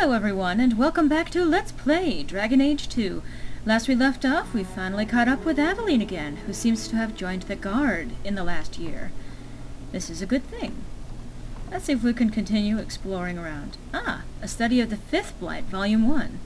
Hello everyone, and welcome back to Let's Play Dragon Age 2. Last we left off, we finally caught up with Abode again, who seems to have joined the Guard in the last year. This is a good thing. Let's see if we can continue exploring around. A study of the Fifth Blight, Volume 1.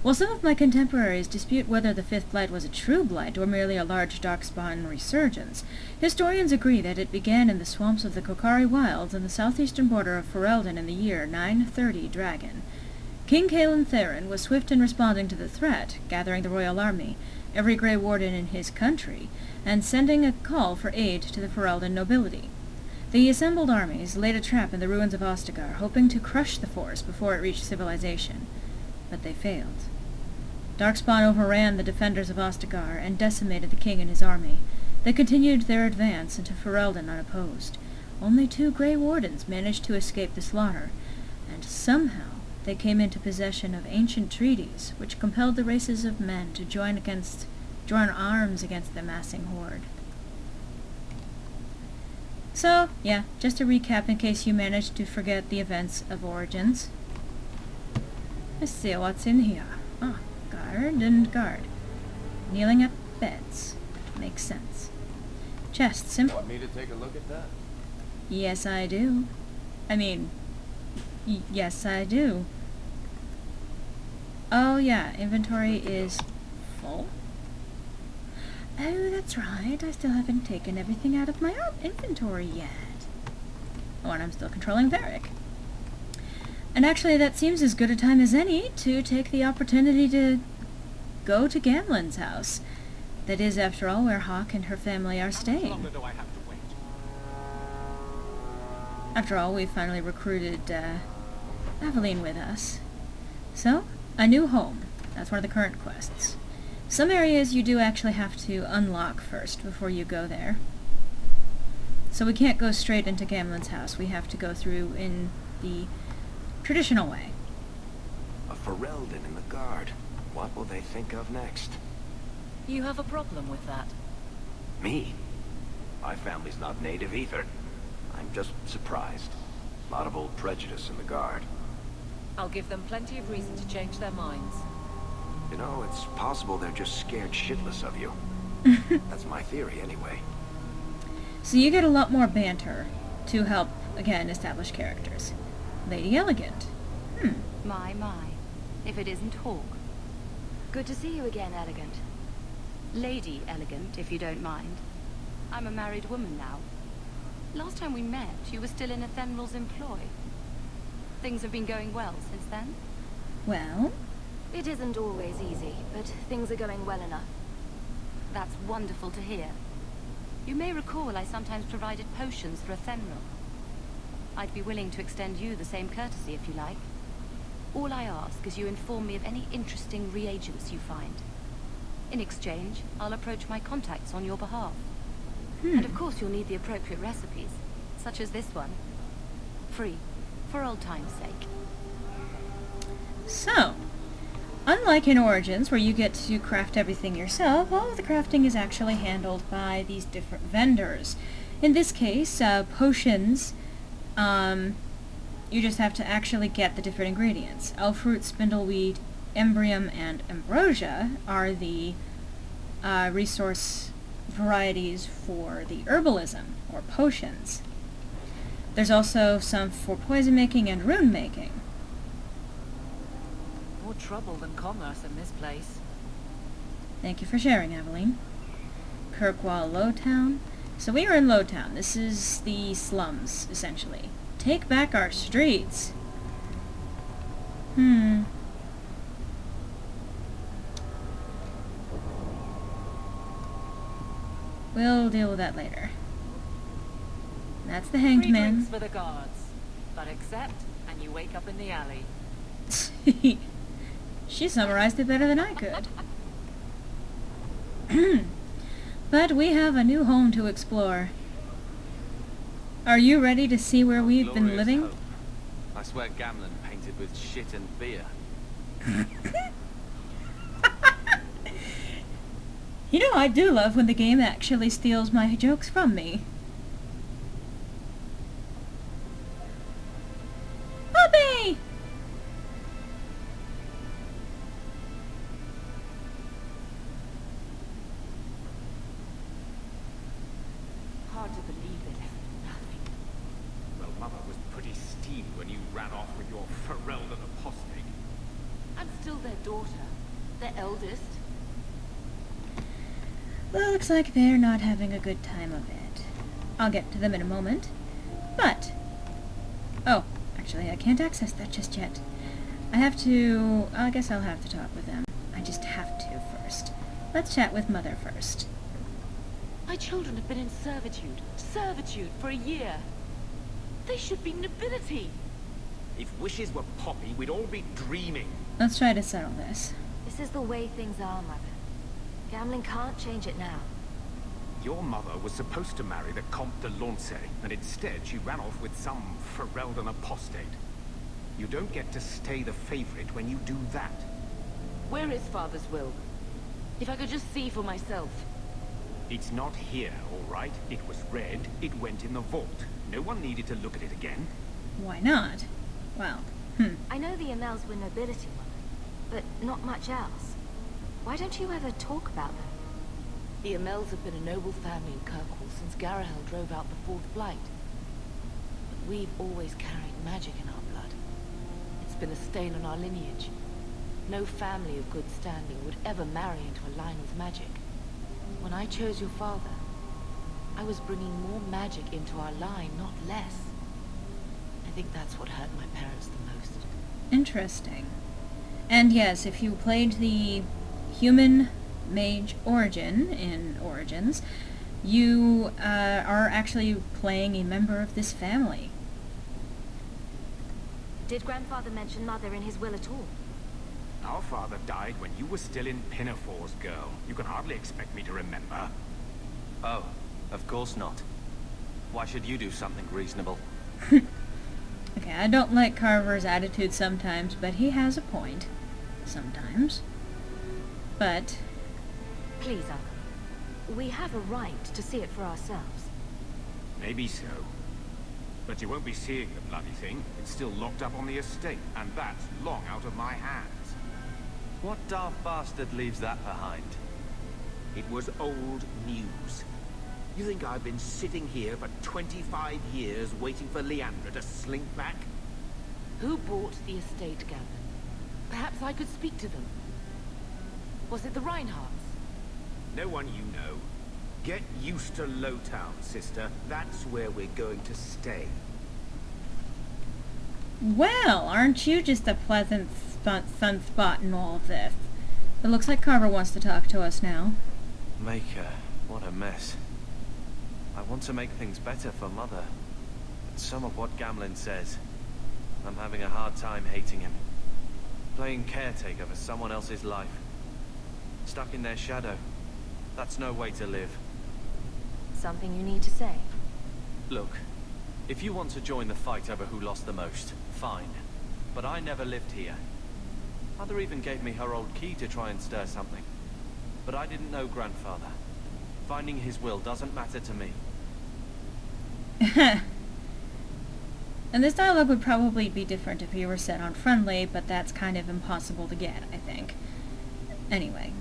While some of my contemporaries dispute whether the Fifth Blight was a true blight or merely a large darkspawn resurgence, historians agree that it began in the swamps of the Kokari Wilds on the southeastern border of Ferelden in the year 930 Dragon. King Cailan Theron was swift in responding to the threat, gathering the royal army, every Grey Warden in his country, and sending a call for aid to the Ferelden nobility. The assembled armies laid a trap in the ruins of Ostagar, hoping to crush the force before it reached civilization. But they failed. Darkspawn overran the defenders of Ostagar and decimated the king and his army. They continued their advance into Ferelden unopposed. Only 2 Grey Wardens managed to escape the slaughter, and somehow they came into possession of ancient treaties which compelled the races of men to join arms against the massing horde. So, yeah, just to recap in case you managed to forget the events of Origins. Let's see what's in here. Guard and guard. Kneeling at beds. Makes sense. Chests. Want me to take a look at that? Yes, I do. Yes, I do. Oh, yeah, inventory is full. Oh, that's right. I still haven't taken everything out of my inventory yet. Oh, and I'm still controlling Varric. And actually, that seems as good a time as any to take the opportunity to go to Gamlen's house. That is, after all, where Hawk and her family are staying. How longer do I have to wait? After all, we finally recruited Aveline with us. So, a new home. That's one of the current quests. Some areas you do actually have to unlock first before you go there. So we can't go straight into Gamlen's house. We have to go through in the traditional way. A Ferelden in the Guard. What will they think of next? You have a problem with that? Me? My family's not native either. I'm just surprised. A lot of old prejudice in the Guard. I'll give them plenty of reason to change their minds. You know, it's possible they're just scared shitless of you. That's my theory anyway. So you get a lot more banter to help, again, establish characters. Lady Elegant. My. If it isn't Hawk. Good to see you again, Elegant. Lady Elegant, if you don't mind. I'm a married woman now. Last time we met, you were still in Athenral's employ. Things have been going well since then? Well? It isn't always easy, but things are going well enough. That's wonderful to hear. You may recall I sometimes provided potions for Athenral. I'd be willing to extend you the same courtesy if you like. All I ask is you inform me of any interesting reagents you find. In exchange, I'll approach my contacts on your behalf. And of course you'll need the appropriate recipes, such as this one. Free, for old time's sake. So, unlike in Origins, where you get to craft everything yourself, all of the crafting is actually handled by these different vendors. In this case, potions, you just have to actually get the different ingredients. Elfroot, spindleweed, embrium, and ambrosia are the resource varieties for the herbalism, or potions. There's also some for poison making and rune making. More trouble than commerce in this place. Thank you for sharing, Aveline. Kirkwall Lowtown. So we are in Lowtown. This is the slums, essentially. Take back our streets. We'll deal with that later. That's the Hanged Free Man. drinks for the guards, but accept and you wake up in the alley. She summarized it better than I could. But we have a new home to explore. Are you ready to see where we've been living? Hope. I swear Gamlen painted with shit and beer. You know, I do love when the game actually steals my jokes from me. Puppy! ran off with your Ferelden apostate. I'm still their daughter. Their eldest. Well, looks like they're not having a good time of it. I'll get to them in a moment. But... oh, actually, I can't access that just yet. I guess I'll have to talk with them. I just have to first. Let's chat with Mother first. My children have been in servitude for a year. They should be nobility. If wishes were poppy, we'd all be dreaming. Let's try to settle this. This is the way things are, Mother. Gamlen can't change it now. Your mother was supposed to marry the Comte de Lancey, and instead she ran off with some Ferelden apostate. You don't get to stay the favorite when you do that. Where is Father's will? If I could just see for myself. It's not here, all right? It was read, it went in the vault. No one needed to look at it again. Why not? Well, I know the Amels were nobility, Mother, but not much else. Why don't you ever talk about them? The Amels have been a noble family in Kirkwall since Garahel drove out the Fourth Blight. But we've always carried magic in our blood. It's been a stain on our lineage. No family of good standing would ever marry into a line with magic. When I chose your father, I was bringing more magic into our line, not less. I think that's what hurt my parents the most. interesting. And yes, if you played the human mage origin in Origins, you are actually playing a member of this family. Did Grandfather mention Mother in his will at all? Our father died when you were still in Pinafores, girl. You can hardly expect me to remember. Oh, of course not. Why should you do something reasonable? Okay, I don't like Carver's attitude sometimes, but he has a point. Sometimes. But... Please, Uncle. We have a right to see it for ourselves. Maybe so. But you won't be seeing the bloody thing. It's still locked up on the estate, and that's long out of my hands. What daft bastard leaves that behind? It was old news. You think I've been sitting here for 25 years waiting for Leandra to slink back? Who bought the estate, Gamlen? Perhaps I could speak to them. Was it the Reinhardts? No one you know. Get used to Lowtown, sister. That's where we're going to stay. well, aren't you just a pleasant sunspot in all of this? It looks like Carver wants to talk to us now. Maker, what a mess. I want to make things better for Mother. But some of what Gamlen says, I'm having a hard time hating him. Playing caretaker for someone else's life. Stuck in their shadow. That's no way to live. Something you need to say? Look, if you want to join the fight over who lost the most, fine. But I never lived here. Mother even gave me her old key to try and stir something. But I didn't know Grandfather. Finding his will doesn't matter to me. And this dialogue would probably be different if you were set on friendly, but that's kind of impossible to get, I think. Anyway.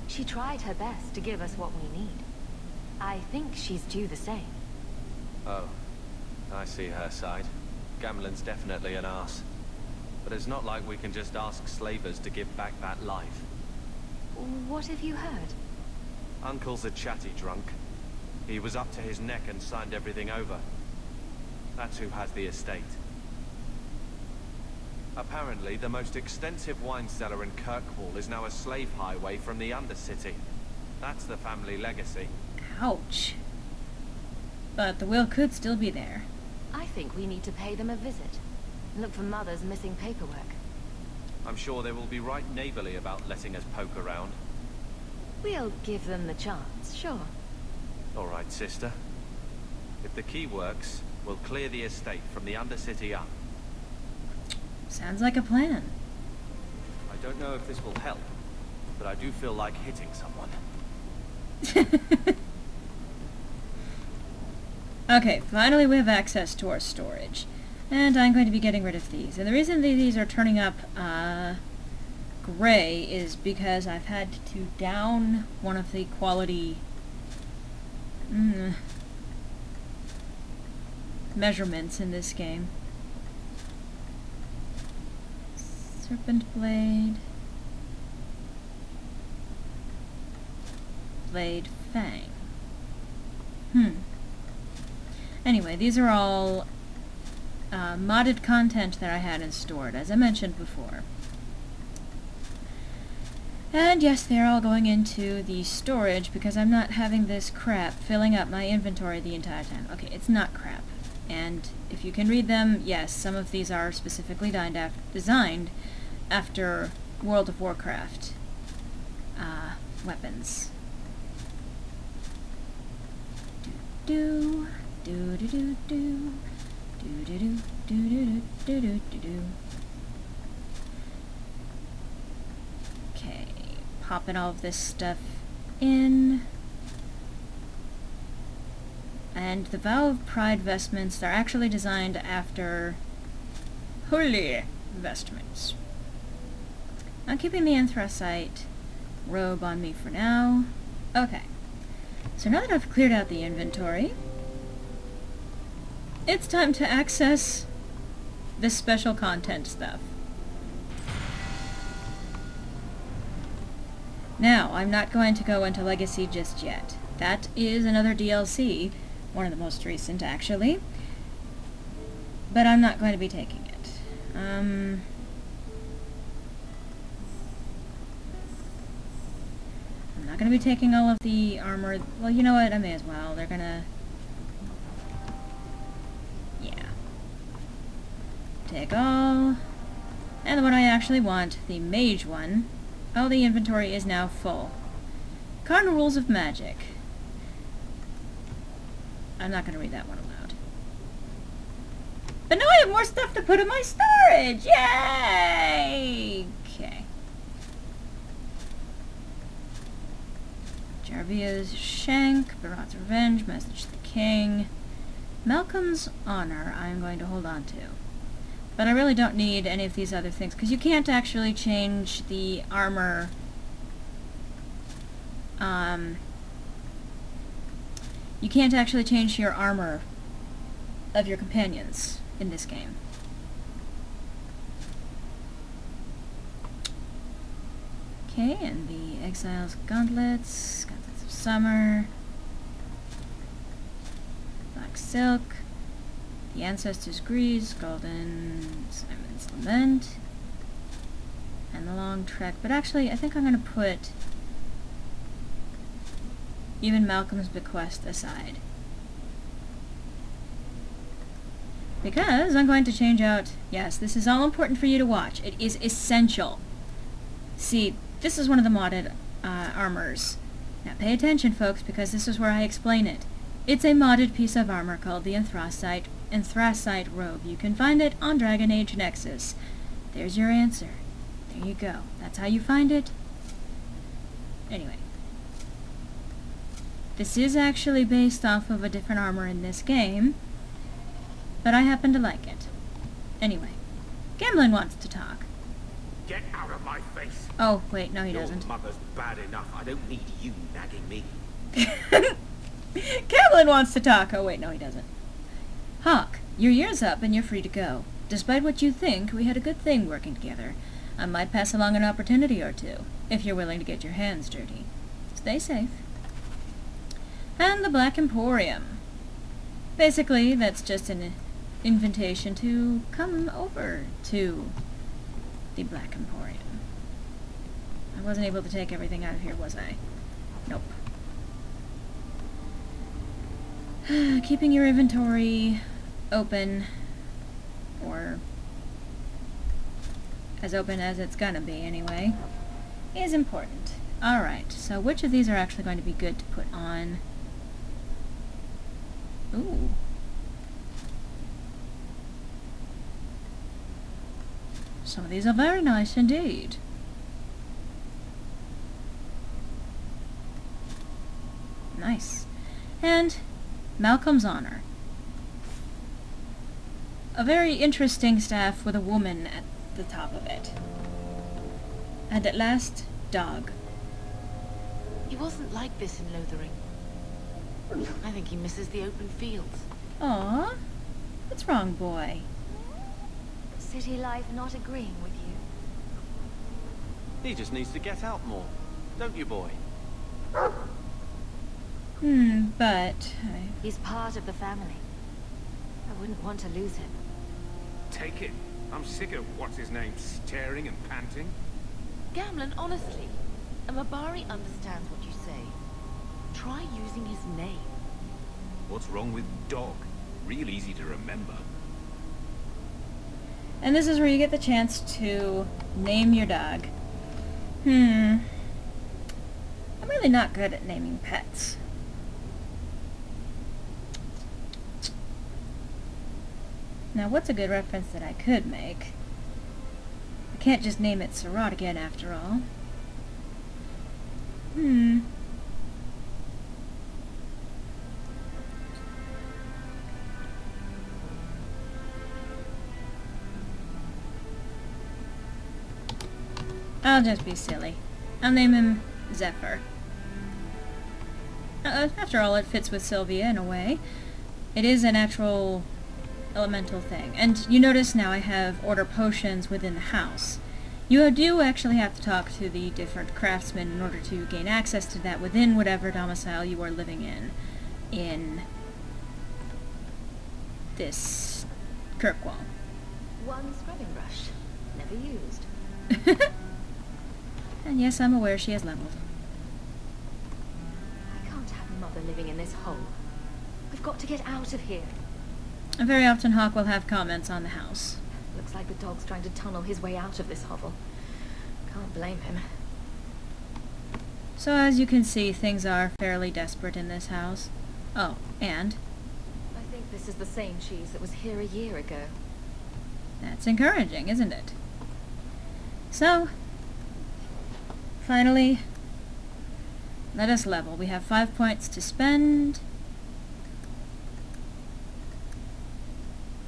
She tried her best to give us what we need. I think she's due the same. Oh, I see her side. Gamlen's definitely an arse. But it's not like we can just ask slavers to give back that life. What have you heard? Uncle's a chatty drunk. He was up to his neck and signed everything over. That's who has the estate. Apparently, the most extensive wine cellar in Kirkwall is now a slave highway from the Undercity. That's the family legacy. Ouch. But the will could still be there. I think we need to pay them a visit. Look for Mother's missing paperwork. I'm sure they will be right neighborly about letting us poke around. We'll give them the chance, sure. All right, sister. If the key works, we'll clear the estate from the Undercity up. Sounds like a plan. I don't know if this will help, but I do feel like hitting someone. Okay, finally we have access to our storage. And I'm going to be getting rid of these. And the reason these are turning up gray is because I've had to down one of the quality measurements in this game. Serpent Blade. Blade Fang. Anyway, these are all modded content that I had stored, as I mentioned before. And yes, they're all going into the storage because I'm not having this crap filling up my inventory the entire time. Okay, it's not crap. And if you can read them, yes, some of these are specifically designed after World of Warcraft weapons. Do do do do do do do do do do do do do. Okay, popping all of this stuff in. And the Vow of Pride vestments are actually designed after holy vestments. I'm keeping the anthracite robe on me for now. Okay. So now that I've cleared out the inventory, it's time to access this special content stuff. Now, I'm not going to go into Legacy just yet. That is another DLC, one of the most recent actually, but I'm not going to be taking it. I'm not going to be taking all of the armor. Well, you know what? I may as well. They're gonna... Yeah. Take all. And the one I actually want, the mage one. Oh, the inventory is now full. Cardinal Rules of Magic. I'm not going to read that one aloud. But now I have more stuff to put in my storage! Yay! Okay. Jarvia's Shank, Barat's Revenge, Message to the King. Malcolm's Honor I'm going to hold on to. But I really don't need any of these other things, because you can't actually change the armor. You can't actually change your armor of your companions in this game. Okay, and the Exile's Gauntlets, Gauntlets of Summer, Black Silk, the Ancestors' Grease, Golden Simon's Lament, and the Long Trek. But actually, I think I'm going to put even Malcolm's Bequest aside, because I'm going to change out... Yes, this is all important for you to watch. It is essential. See, this is one of the modded armors. Now pay attention, folks, because this is where I explain it. It's a modded piece of armor called the Anthracite Robe. You can find it on Dragon Age Nexus. There's your answer. There you go. That's how you find it. Anyway. This is actually based off of a different armor in this game, but I happen to like it. Anyway, Gamlen wants to talk. Get out of my face! Oh, wait, no he doesn't. Your mother's bad enough. I don't need you nagging me. Gamlen wants to talk! Oh, wait, no he doesn't. Hawk, your year's up and you're free to go. Despite what you think, we had a good thing working together. I might pass along an opportunity or two, if you're willing to get your hands dirty. Stay safe. And the Black Emporium. Basically, that's just an invitation to come over to the Black Emporium. I wasn't able to take everything out of here, was I? Nope. Keeping your inventory open, or as open as it's gonna be anyway, is important. Alright, so which of these are actually going to be good to put on? Ooh. Some of these are very nice indeed. Nice. And Malcolm's Honor. A very interesting staff with a woman at the top of it. And at last, Dog. He wasn't like this in Lothering. I think he misses the open fields. Aww. What's wrong, boy? City life not agreeing with you? He just needs to get out more. Don't you, boy? But... He's part of the family. I wouldn't want to lose him. Take it. I'm sick of what's-his-name staring and panting. Gamlen, honestly, a Mabari understands what you say. Try using his name. What's wrong with dog? Real easy to remember. And this is where you get the chance to name your dog. I'm really not good at naming pets. Now, what's a good reference that I could make? I can't just name it Surratt again, after all. I'll just be silly. I'll name him Zephyr. After all, it fits with Sylvia in a way. It is a natural elemental thing. And you notice now I have order potions within the house. You do actually have to talk to the different craftsmen in order to gain access to that within whatever domicile you are living in this Kirkwall. One scrubbing brush. Never used. And yes, I'm aware she has leveled. I can't have Mother living in this hole. We've got to get out of here. Very often Hawk will have comments on the house. Looks like the dog's trying to tunnel his way out of this hovel. Can't blame him. So as you can see, things are fairly desperate in this house. Oh, and? I think this is the same cheese that was here a year ago. That's encouraging, isn't it? So, finally, let us level. We have 5 points to spend.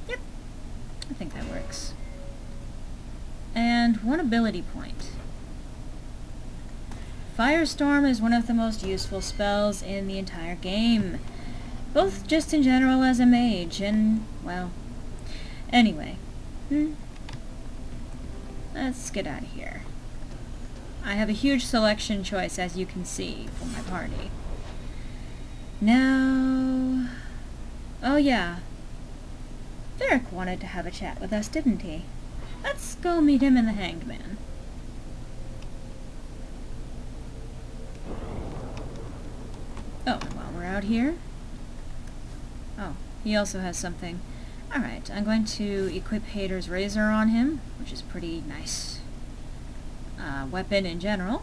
Yep, I think that works. And 1 ability point. Firestorm is one of the most useful spells in the entire game. Both just in general as a mage and, well, anyway. Let's get out of here. I have a huge selection choice, as you can see, for my party. Now... Oh yeah. Varric wanted to have a chat with us, didn't he? Let's go meet him in the Hanged Man. Oh, and while we're out here... Oh, he also has something. Alright, I'm going to equip Hader's Razor on him, which is pretty nice weapon in general.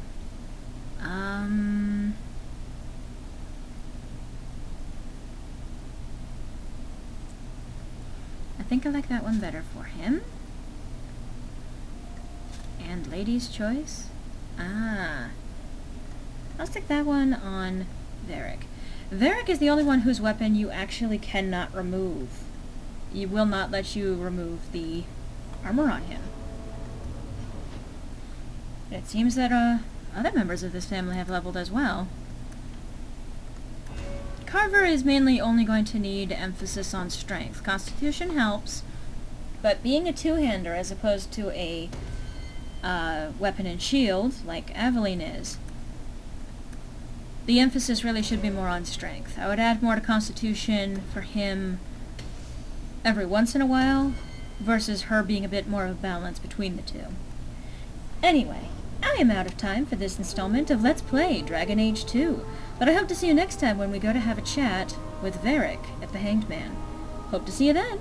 I think I like that one better for him. And Lady's Choice. I'll stick that one on Varric. Varric is the only one whose weapon you actually cannot remove. He will not let you remove the armor on him. It seems that other members of this family have leveled as well. Carver is mainly only going to need emphasis on strength. Constitution helps, but being a two-hander as opposed to a weapon and shield, like Aveline is, the emphasis really should be more on strength. I would add more to Constitution for him every once in a while, versus her being a bit more of a balance between the two. Anyway, I am out of time for this installment of Let's Play Dragon Age 2, but I hope to see you next time when we go to have a chat with Varric at the Hanged Man. Hope to see you then!